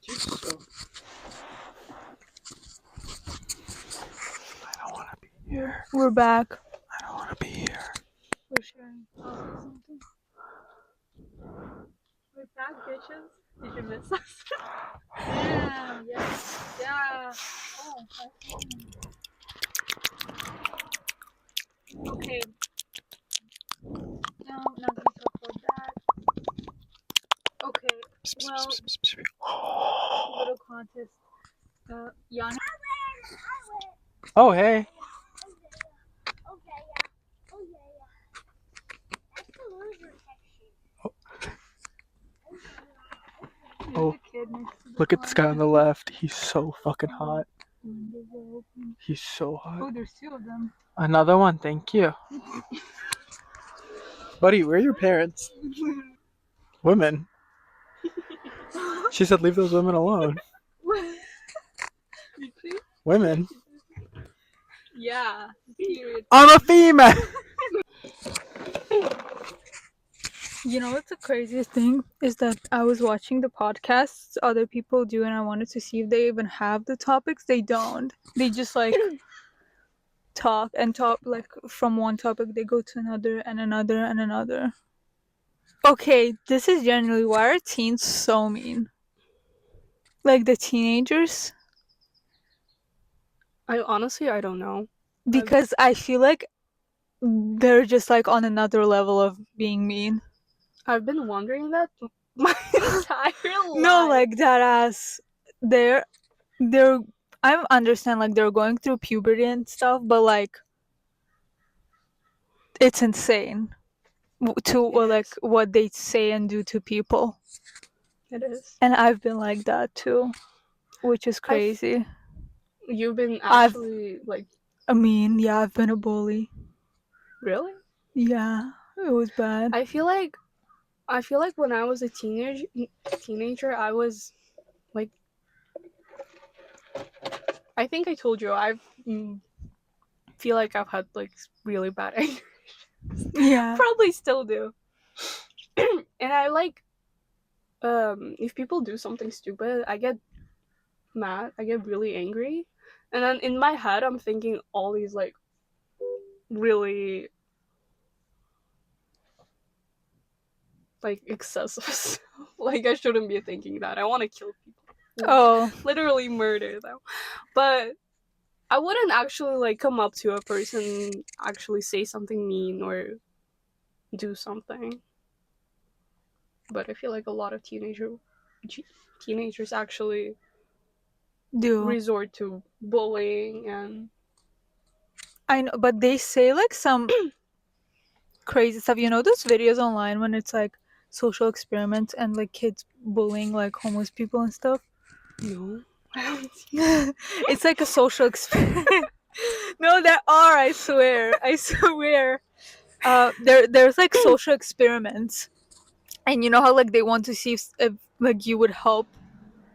So I don't want to be here. We're back. I don't want to be here. We're sharing something. We're back, bitches. Did you miss us? Damn, yes. Yeah. Oh, okay. No, not gonna talk about that. Okay. Well, little contest. Yana. Oh, hey. Oh, look at this guy on the left. He's so fucking hot. He's so hot. Oh, there's two of them. Another one, thank you. Buddy, where are your parents? Women. She said leave those women alone. Women. Yeah. Period. I'm a female! You know what's the craziest thing is that I was watching the podcasts other people do and I wanted to see if they even have the topics. They don't. They just like talk and talk like from one topic they go to another and another and another. Okay, this is generally why are teens so mean? Like the teenagers? I don't know. Because I feel like they're just like on another level of being mean. I've been wondering that my entire life. No, like that ass. They're I understand like they're going through puberty and stuff, but like it's insane like what they say and do to people. It is. And I've been like that too, which is crazy. You've been actually like. I mean, yeah, I've been a bully. Really? Yeah, it was bad. I feel like when I was a teenager, I was like. I think I told you I feel like I've had like really bad anger. Yeah. Probably still do. And I like if people do something stupid, I get mad. I get really angry. And then in my head I'm thinking all these like really like excessive stuff. Like I shouldn't be thinking that. I want to kill people. Oh. Literally murder them. But I wouldn't actually like come up to a person, actually say something mean or do something. But I feel like a lot of teenagers actually do resort to bullying and. I know, but they say like some crazy stuff. You know those videos online when it's like social experiments and like kids bullying like homeless people and stuff? No. It's like a social experiment. No, there are, I swear. There's like social experiments, and you know how like they want to see if like you would help.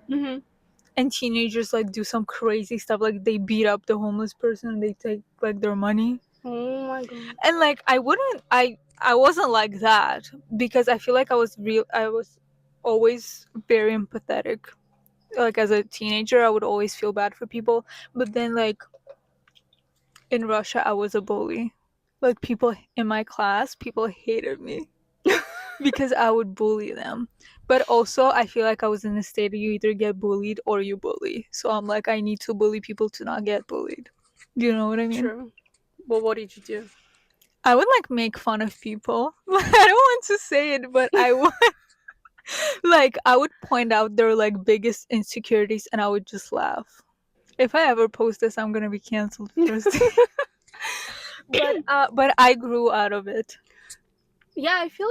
Mm-hmm. And teenagers like do some crazy stuff, like they beat up the homeless person and they take like their money. Oh my god. And like I wasn't like that because I feel like I was always very empathetic. Like as a teenager I would always feel bad for people, but then like in Russia I was a bully. Like people in my class, people hated me because I would bully them. But also I feel like I was in a state of you either get bullied or you bully. So I'm like, I need to bully people to not get bullied. Do you know what I mean? True. Well, what did you do? I would like make fun of people. I don't want to say it, but I would. Like I would point out their like biggest insecurities and I would just laugh. If I ever post this I'm gonna be cancelled first. But I grew out of it. Yeah, I feel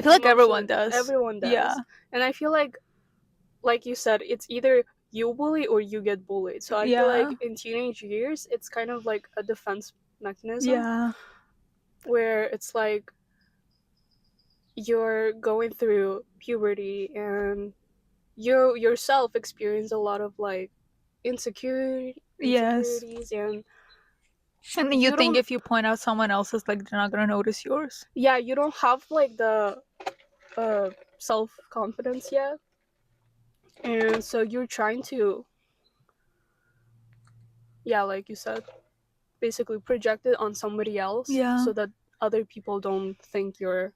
like everyone does. Everyone does. Yeah. And I feel like you said, it's either you bully or you get bullied. So I feel like in teenage years it's kind of like a defense mechanism. Yeah. Where it's like you're going through puberty and you yourself experience a lot of like insecurities. Yes. And you think if you point out someone else's, like they're not gonna notice yours. Yeah, you don't have like the self-confidence yet And so you're trying to, yeah, like you said, basically project it on somebody else, Yeah. so that other people don't think you're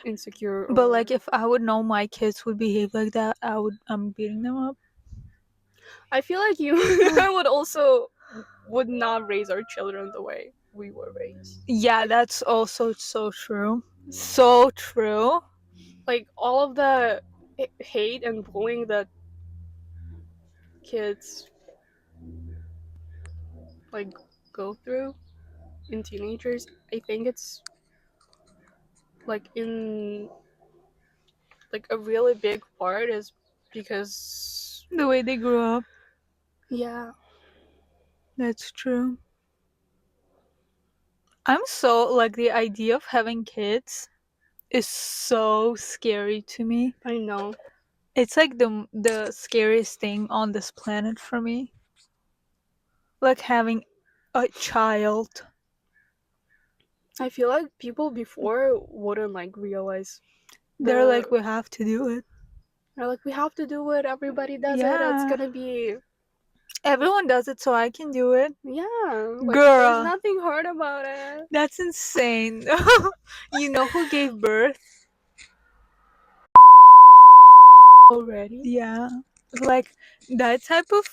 insecure. But Or like, if I would know my kids would behave like that, I'm beating them up. I feel like you would not raise our children the way we were raised. Yeah, that's also so true. So true. Like all of the hate and bullying that kids like go through in teenagers, I think it's like in like a really big part is because, The way they grew up. yeah, That's true. I'm so like, the idea of having kids is so scary to me. I know. It's like the scariest thing on this planet for me. Like having a child. I feel like people before wouldn't like realize They're like, the we have to do it. they're like, we have to do it, everybody does it, it's Yeah. gonna be, Everyone does it, so I can do it. yeah, like there's Girl, nothing hard about it. that's insane. You know who gave birth? Already? Yeah. Like, that type of,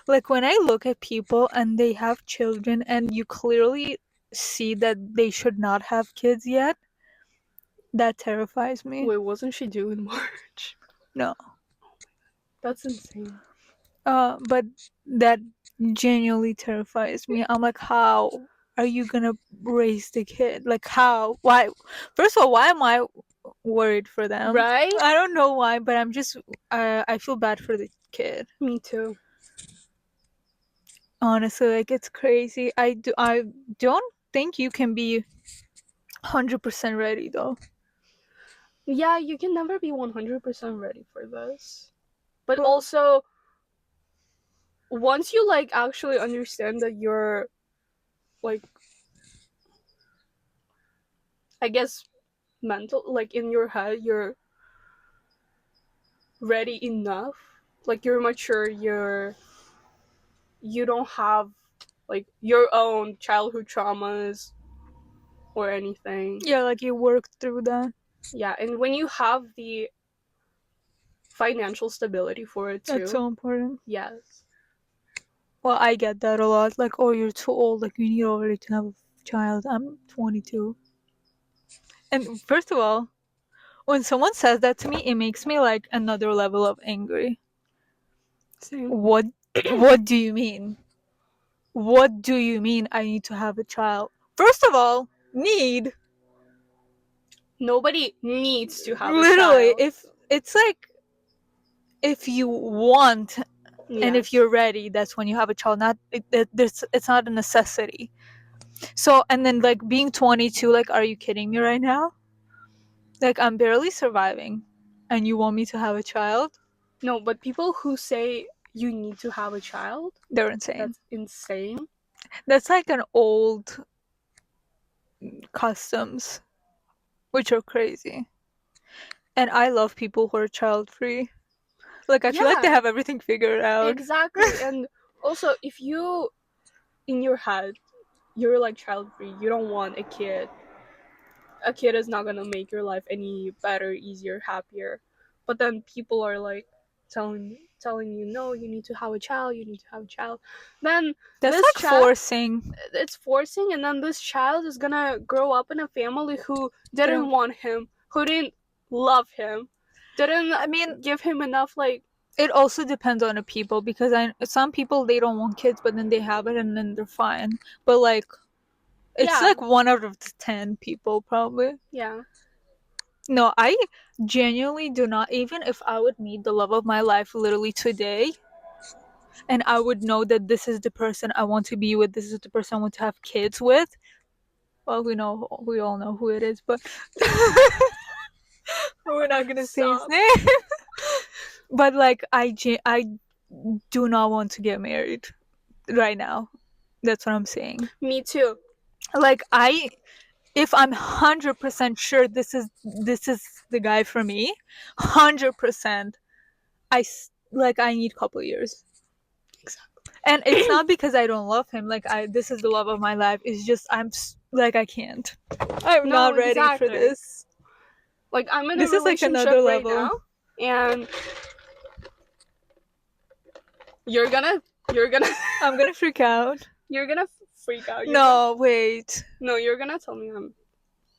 like, when I look at people and they have children and you clearly see that they should not have kids yet, that terrifies me. Wait, wasn't she due in March? No. That's insane. But that genuinely terrifies me. I'm like, how are you gonna raise the kid? Like, how? Why? First of all, why am I worried for them? Right? I don't know why, but I'm just, I feel bad for the kid. Me too. Honestly, like, it's crazy. I don't think you can be 100% ready though. Yeah, you can never be 100% ready for this. But Well- also, once you like actually understand that you're like, I guess, mental, like in your head you're ready enough, like you're mature, you don't have like your own childhood traumas or anything. Yeah, like, you worked through that. Yeah, and when you have the financial stability for it too. That's so important. Yes. Well, I get that a lot. Like, oh, you're too old. Like, you need already to have a child. I'm 22. And first of all, when someone says that to me, it makes me like another level of angry. Same. What? What do you mean? What do you mean? I need to have a child. First of all, need. Nobody needs to have Literally, a child. if it's like, if you want and if Yes. you're ready, that's when you have a child. Not it's not a necessity. So, and then like being 22, like, are you kidding me right now? Like, I'm barely surviving, and you want me to have a child? No, but people who say you need to have a child, They're insane. that's insane. That's like an old customs, which are crazy. And I love people who are child free. Like, I feel like they Yeah. have everything figured out. Exactly. And also, if you, in your head, you're like child free, you don't want a kid is not gonna make your life any better, easier, happier. But then people are like telling you, no, you need to have a child, you need to have a child. Then That's this like child, forcing. it's forcing, and then this child is gonna grow up in a family who didn't want him, who didn't love him, didn't I mean, give him enough like. it also depends on the people, because some people, they don't want kids, but then they have it and then they're fine. But like, it's Yeah. like 1 out of 10 people probably. Yeah. No, I genuinely do not. Even if I would meet the love of my life literally today, and I would know that this is the person I want to be with, this is the person I want to have kids with. Well, we all know who it is, but we're not gonna say his Stop. name. But like, I do not want to get married right now. That's what I'm saying. Me too. Like, I if I'm 100% sure this is the guy for me, 100%, I need a couple years. Exactly. And it's not because I don't love him. Like, this is the love of my life. It's just I can't. I'm No, not ready for exactly. this. Like, I'm in This a is like relationship another right level. now, and you're gonna I'm gonna freak out. you're gonna freak out. No, wait. No, you're gonna tell me I'm.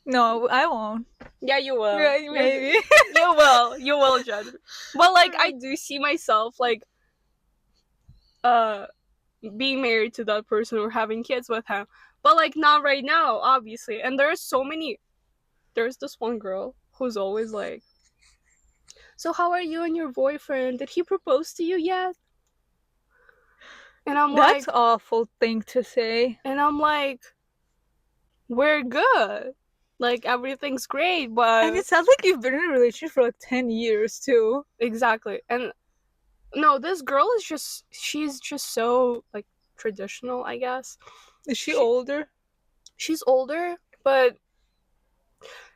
No, I won't. Yeah, you will. Yeah, maybe. You will. You will judge me. But like, I do see myself like, being married to that person or having kids with him. But like, not right now, obviously. And there's so many. There's this one girl who's always like, "So how are you and your boyfriend? Did he propose to you yet?" And I'm That's like, awful thing to say. and I'm like, we're good. Like, everything's great, but And it sounds like you've been in a relationship for like 10 years too. exactly. And no, this girl is just, she's just so like traditional, I guess. Is she older? She's older, but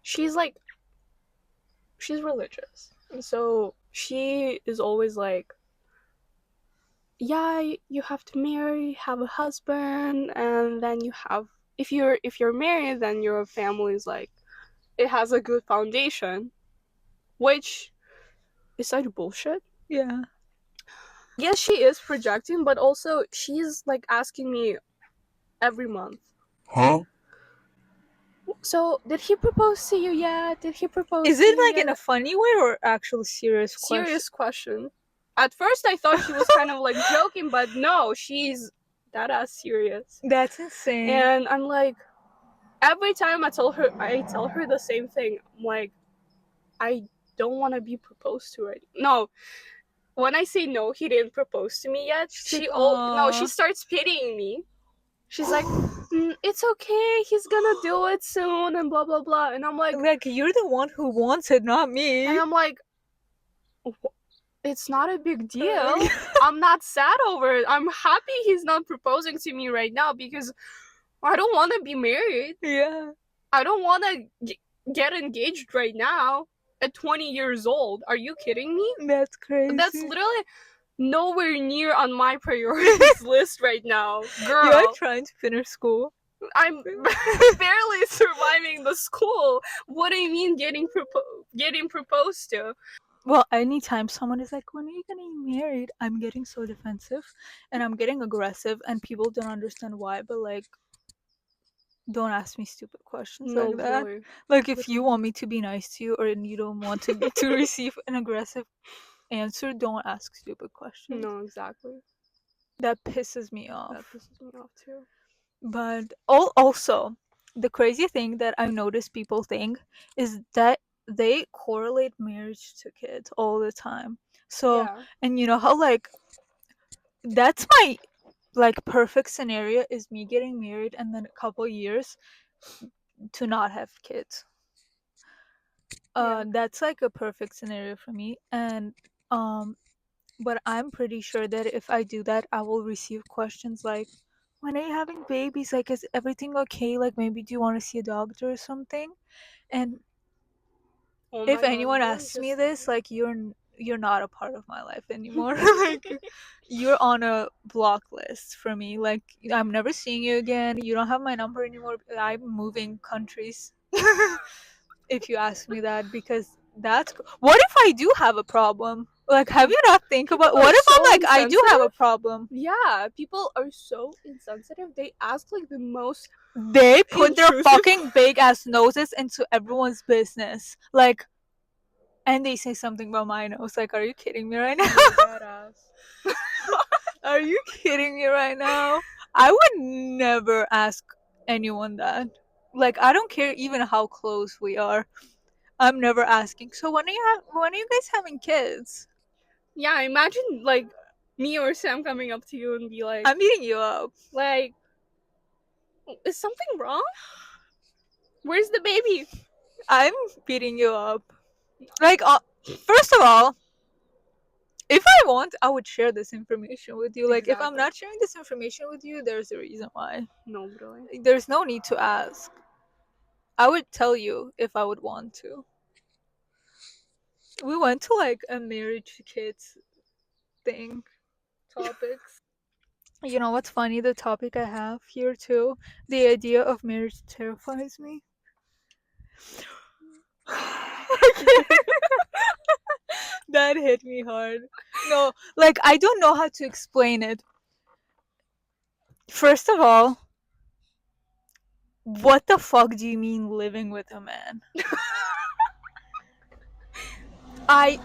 she's like, she's religious. And so she is always like, yeah, you have to marry, have a husband, and then you have, if you're married, then your family's like, it has a good foundation, which is such bullshit. Yeah. Yes, she is projecting, but also she's like asking me every month. Huh? So, did he propose to you yet? Did he propose Is to it you like yet? in a funny way or actual serious question? Serious question. At first, I thought she was kind of like joking, but no, she's that ass serious. That's insane. And I'm like, every time I tell her the same thing. I'm like, I don't want to be proposed to right. No, when I say no, he didn't propose to me yet. She's like, No, she "Aw." starts pitying me. She's like, it's okay, he's gonna do it soon, and blah blah blah. And I'm like, you're the one who wants it, not me. and I'm like, it's not a big deal. I'm not sad over it. I'm happy he's not proposing to me right now because I don't want to be married. Yeah. I don't want to get engaged right now at 20 years old. Are you kidding me? That's crazy. That's literally nowhere near on my priorities list right now. Girl, You're trying to finish school. I'm barely surviving the school. What do you mean getting proposed to? Well, anytime someone is like, when are you getting married? I'm getting so defensive and I'm getting aggressive and people don't understand why, but like, don't ask me stupid questions No, like that. really. Like, if you want me to be nice to you or you don't want to receive an aggressive answer, don't ask stupid questions. No, exactly. That pisses me off. That pisses me off too. But also, the crazy thing that I notice people think is that they correlate marriage to kids all the time. So, Yeah. and you know how like that's my like perfect scenario is me getting married and then a couple years to not have kids. Yeah. That's like a perfect scenario for me. And but I'm pretty sure that if I do that, I will receive questions like, when are you having babies? Like, is everything okay? Like, maybe do you want to see a doctor or something? And Oh if my anyone God, asks me this, like, you're not a part of my life anymore. Like, you're on a block list for me. Like, I'm never seeing you again. You don't have my number anymore. I'm moving countries. If you ask me that, because what if I do have a problem? Like, have you not think about what are if I'm so like I do have a insensitive. problem? Yeah, people are so insensitive. They ask like the most. They put their Intrusive. fucking big ass noses into everyone's business. Like, and they say something about my nose. Like, are you kidding me right now? Badass. Are you kidding me right now? I would never ask anyone that. Like, I don't care even how close we are. I'm never asking. So when are you guys having kids? Yeah, imagine like me or Sam coming up to you and be like, I'm beating you up. like, is something wrong? Where's the baby? I'm beating you up. Like, first of all, if I want, I would share this information with you. Like, if I'm Exactly. not sharing this information with you, there's a reason why. No, really. There's no need to ask. I would tell you if I would want to. We went to like a marriage kids thing topics. You know what's funny? The topic I have here too. The idea of marriage terrifies me. That hit me hard. No, like I don't know how to explain it. First of all, what the fuck do you mean living with a man? I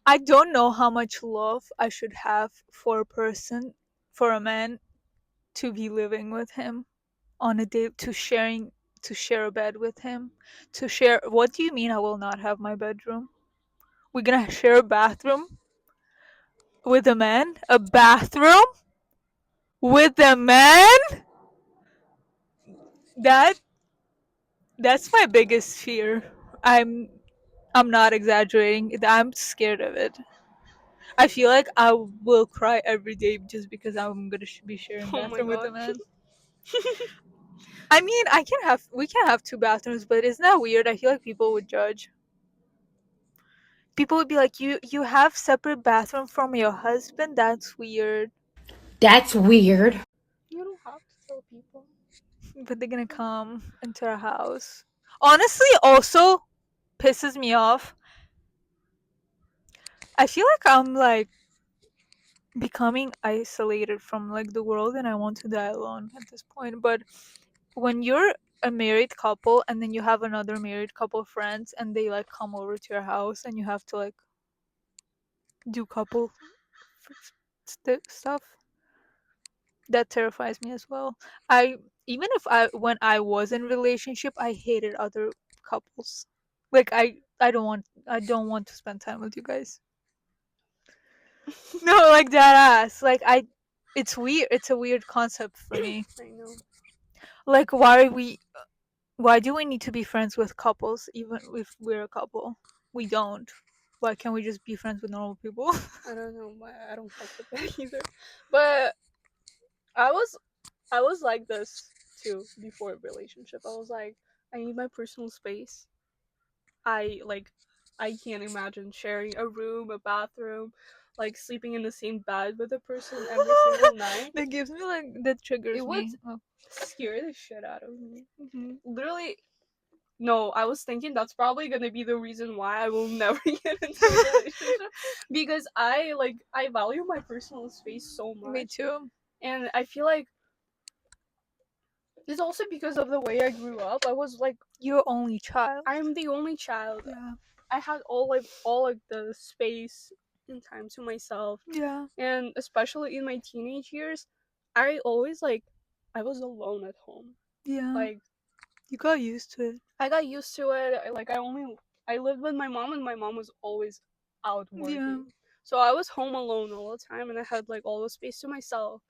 I don't know how much love I should have for a person, for a man to be living with him on a date, to share a bed with him, to share. What do you mean I will not have my bedroom? We're gonna share a bathroom with a man? A bathroom with a man? That that's my biggest fear. I'm not exaggerating. I'm scared of it. I feel like I will cry every day just because I'm gonna be sharing Oh my bathroom with a god. man. I mean, we can have two bathrooms, but isn't that weird? I feel like people would judge. People would be like, you have separate bathroom from your husband? That's weird. That's weird. You don't have to tell people. But they're gonna come into our house. Honestly, also pisses me off. I feel like I'm like becoming isolated from like the world and I want to die alone at this point. But when you're a married couple and then you have another married couple friends and they like come over to your house and you have to like do couple stuff, that terrifies me as well. I even if I when I was in relationship, I hated other couples. Like I don't want to spend time with you guys. No, like that ass. Like I it's weird. It's a weird concept for me. I know. Like why do we need to be friends with couples even if we're a couple? We don't. Why can't we just be friends with normal people? I don't know. I don't fuck with that either. But I was like this too before a relationship. I was like, I need my personal space. I like I can't imagine sharing a room, a bathroom, like sleeping in the same bed with a person every single night. That gives me like that triggers It me. would Oh. scare the shit out of me. Mhm. Literally, no, I was thinking that's probably gonna be the reason why I will never get into a relationship because I value my personal space so much. Me too. And I feel like it's also because of the way I grew up. I was like, Your only child. I'm the only child. Yeah. I had all like the space and time to myself, Yeah. and especially in my teenage years, I always like I was alone at home. Yeah. Like You got used to it. I got used to it. I lived with my mom, and my mom was always out working. Yeah. So I was home alone all the time, and I had like all the space to myself.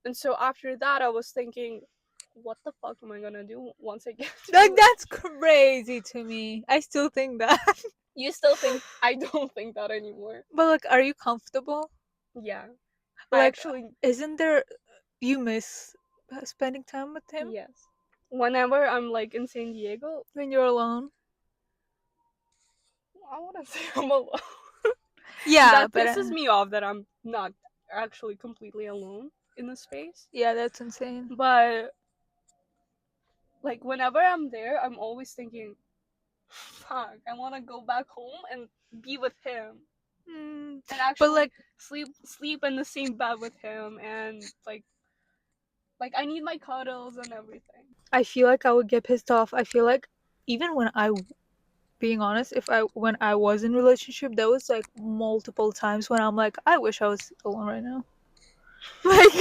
And so after that, I was thinking, what the fuck am I gonna do once I get to Like that's crazy to me. I still think that. You still think I don't think that anymore. But like, are you comfortable? Yeah. I Like, actually isn't there? You miss spending time with him yes. Whenever I'm like in San Diego, when you're alone. I wouldn't say I'm alone. Yeah, That but pisses me off that I'm not actually completely alone in the space. yeah, that's insane. But like whenever I'm there, I'm always thinking, fuck, I want to go back home and be with him Mm, and but actually like, sleep in the same bed with him and like I need my cuddles and everything. I feel like I would get pissed off. I feel like even when being honest, if I when I was in relationship, there was like multiple times when I'm like, I wish I was alone right now. Like,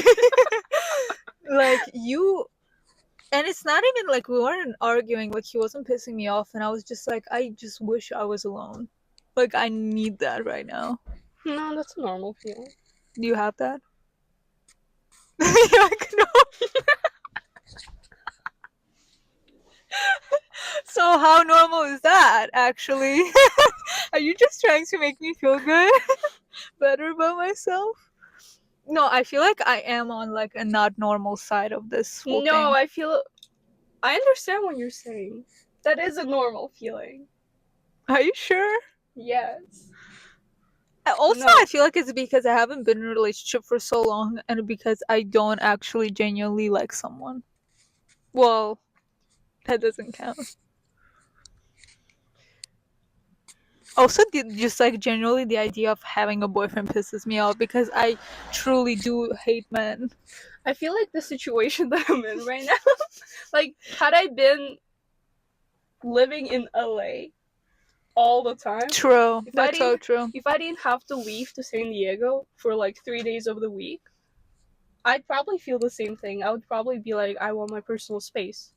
like you, and it's not even like we weren't arguing. Like he wasn't pissing me off, and I was just like, I just wish I was alone. Like I need that right now. No, that's a normal feeling. Do you have that? You're like, no. So how normal is that, actually? Are you just trying to make me feel good? Better about myself? No, I feel like I am on like a not normal side of this whole No, thing. I feel I understand what you're saying. That is a normal feeling. Are you sure? Yes. Also, No. I feel like it's because I haven't been in a relationship for so long and because I don't actually genuinely like someone. Well, that doesn't count. Also, just like generally the idea of having a boyfriend pisses me off because I truly do hate men. I feel like the situation that I'm in right now, like, had I been living in LA all the time, True. if That's so true. if I didn't have to leave to San Diego for like 3 days of the week, I'd probably feel the same thing. I would probably be like, I want my personal space.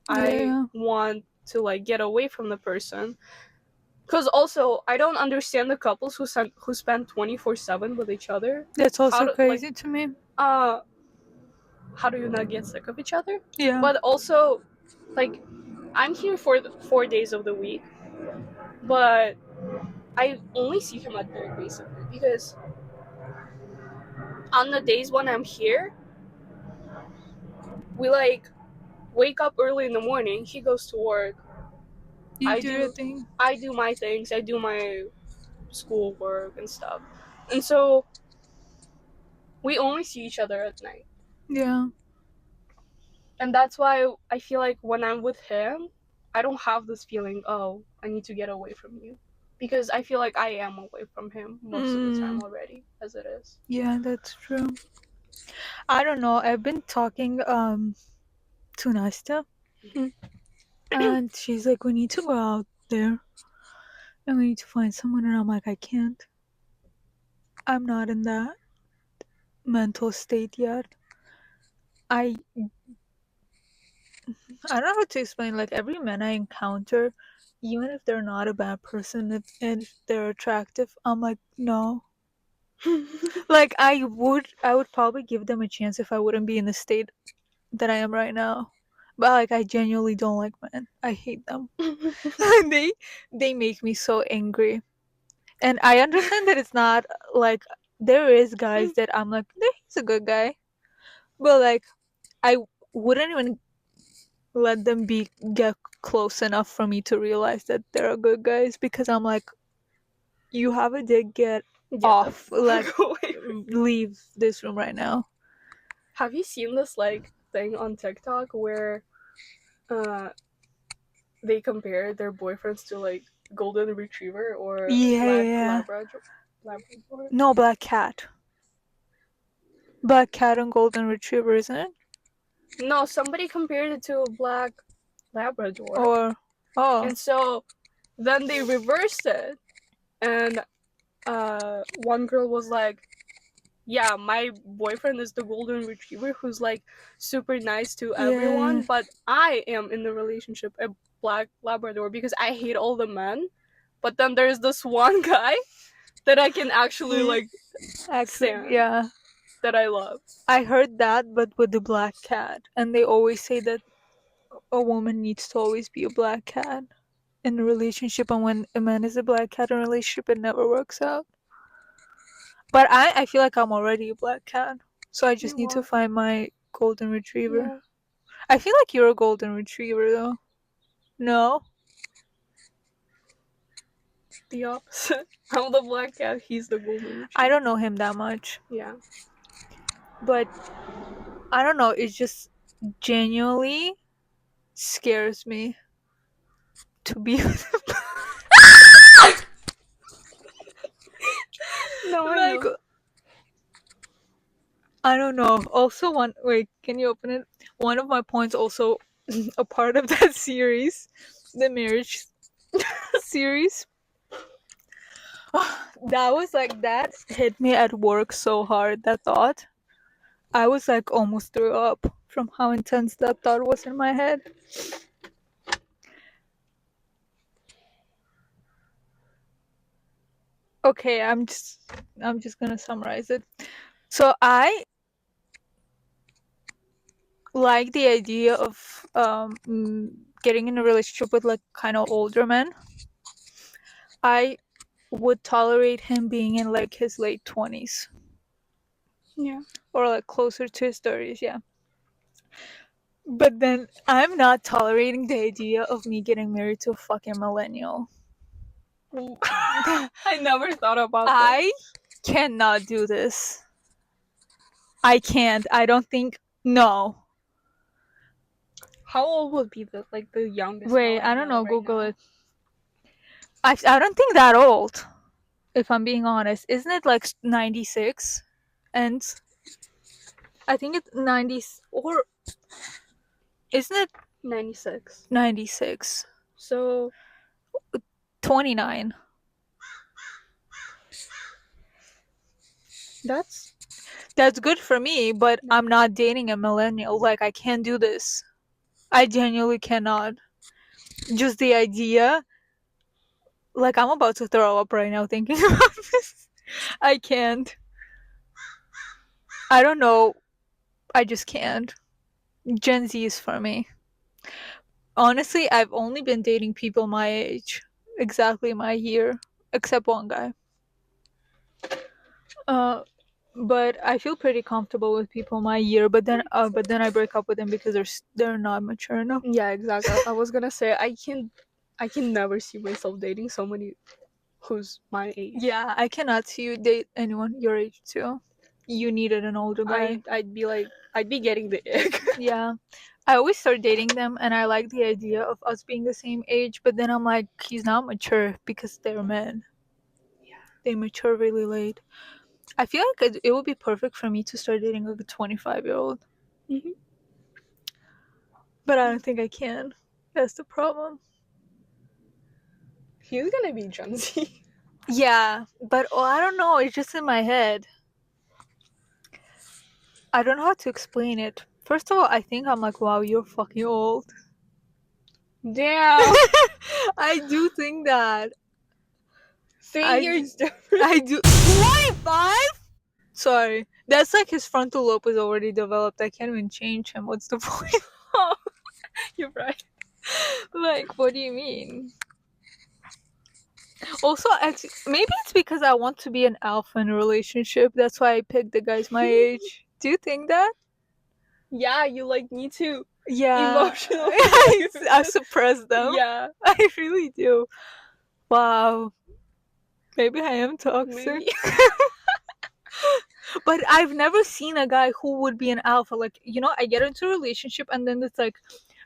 I Yeah. want to like get away from the person. Because also, I don't understand the couples who spend 24/7 with each other. That's also How crazy to me. how do you not get sick of each other? Yeah. But also, like, I'm here for 4 days of the week, but I only see him at night basically because on the days when I'm here, we like wake up early in the morning. He goes to work. You I do your do thing. I do my things. I do my schoolwork and stuff, and so we only see each other at night. Yeah. And that's why I feel like when I'm with him, I don't have this feeling, oh, I need to get away from you. Because I feel like I am away from him most of the time already, as it is. Yeah, that's true. I don't know. I've been talking to Nastya, and she's like, "We need to go out there, and we need to find someone." And I'm like, "I can't. I'm not in that mental state yet. I I don't know how to explain. Like every man I encounter, even if they're not a bad person, if they're attractive, I'm like, no. Like I would probably give them a chance if I wouldn't be in the state that I am right now. But like I genuinely don't like men. I hate them. they they make me so angry. And I understand that it's not like there is guys that I'm like, he's a good guy. But like I wouldn't even let them get close enough for me to realize that they're good guys because I'm like, you have a dick, get off. Like leave this room right now. Have you seen this like thing on TikTok where they compare their boyfriends to like golden retriever or Yeah. Labrador? No, black cat. Black cat and golden retriever, isn't it? No, somebody compared it to a black Labrador. Or And so then they reversed it, and one girl was like, yeah, my boyfriend is the golden retriever who's like super nice to everyone, yeah. but I am in the relationship a black Labrador because I hate all the men. But then there's this one guy that I can actually like stand, Yeah. that I love. I heard that, but with the black cat, and they always say that a woman needs to always be a black cat in a relationship, and when a man is a black cat in a relationship, it never works out. But I feel like I'm already a black cat, so I just need to find my golden retriever. Yeah. I feel like you're a golden retriever, though. No? The opposite. I'm the black cat, he's the golden retriever. I don't know him that much. Yeah. But I don't know, it just genuinely scares me to be with him. No, Like, I don't know. Also, wait, can you open it? One of my points, also a part of that series, the marriage series. That hit me at work so hard. That thought, I was like almost threw up from how intense that thought was in my head. Okay, I'm just gonna summarize it. So I like the idea of getting in a relationship with like kind of older men. I would tolerate him being in like his late 20s. Yeah. Or like closer to his 30s, yeah. But then I'm not tolerating the idea of me getting married to a fucking millennial. I never thought about that. I cannot do this. I can't. I don't think. No. How old would be the youngest? Wait, I don't millennial know. right Google now? it. I don't think that old. If I'm being honest, isn't it like 96? And I think it's 90 or isn't it 96. 96? So 29. that's Good for me, but I'm not dating a millennial. Like, I can't do this. I genuinely cannot. Just the idea. Like, I'm about to throw up right now thinking about this. I can't. I don't know. I just can't. Gen Z is for me. Honestly, I've only been dating people my age. Exactly my year. Except one guy. But I feel pretty comfortable with people my year. But then I break up with them because they're not mature enough. yeah, exactly. I was gonna say I can never see myself dating somebody who's my age. Yeah, I cannot see you date anyone your age too. You needed an older guy. I'd be getting the ick. Yeah. I always start dating them and I like the idea of us being the same age, but then I'm like, he's not mature because they're men. Yeah. They mature really late. I feel like it would be perfect for me to start dating like a 25-year-old. Mhm. But I don't think I can. That's the problem. He's gonna be Gen Z. Yeah, but I don't know. It's just in my head. I don't know how to explain it. First of all, I think I'm like, wow, you're fucking old. Damn. I do think that. 3 years different. I do. 25? Sorry. That's like his frontal lobe is already developed. I can't even change him. What's the point? You're right. Like, what do you mean? Also, maybe it's because I want to be an alpha in a relationship. That's why I picked the guys my age. Do you think that? Yeah, you need to Yeah. emotionally. I suppress them. Yeah. I really do. Wow. Maybe I am toxic. Maybe. But I've never seen a guy who would be an alpha. Like, I get into a relationship and then it's like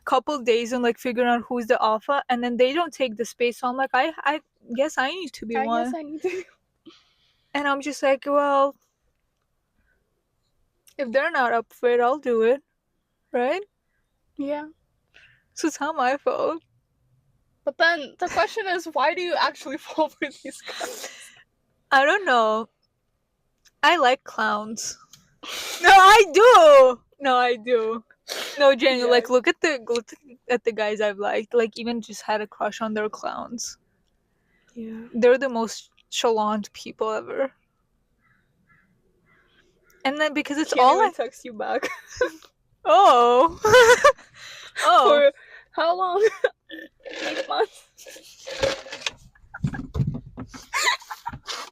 couple days and like figuring out who's the alpha and then they don't take the space. So I'm like, I guess I need to be I one. guess I need to. And I'm just like, well, if they're not up for it, I'll do it. Right? Yeah. So it's not my fault. But then the question is, why do you actually fall for these guys? I don't know. I like clowns. No, I do. No, Jenny, Yeah. like look at the guys I've liked. Like even just had a crush on their clowns. Yeah. They're the most chalant people ever. And then because it's Can't all even text you back. Oh. Oh. For how long? 8 months.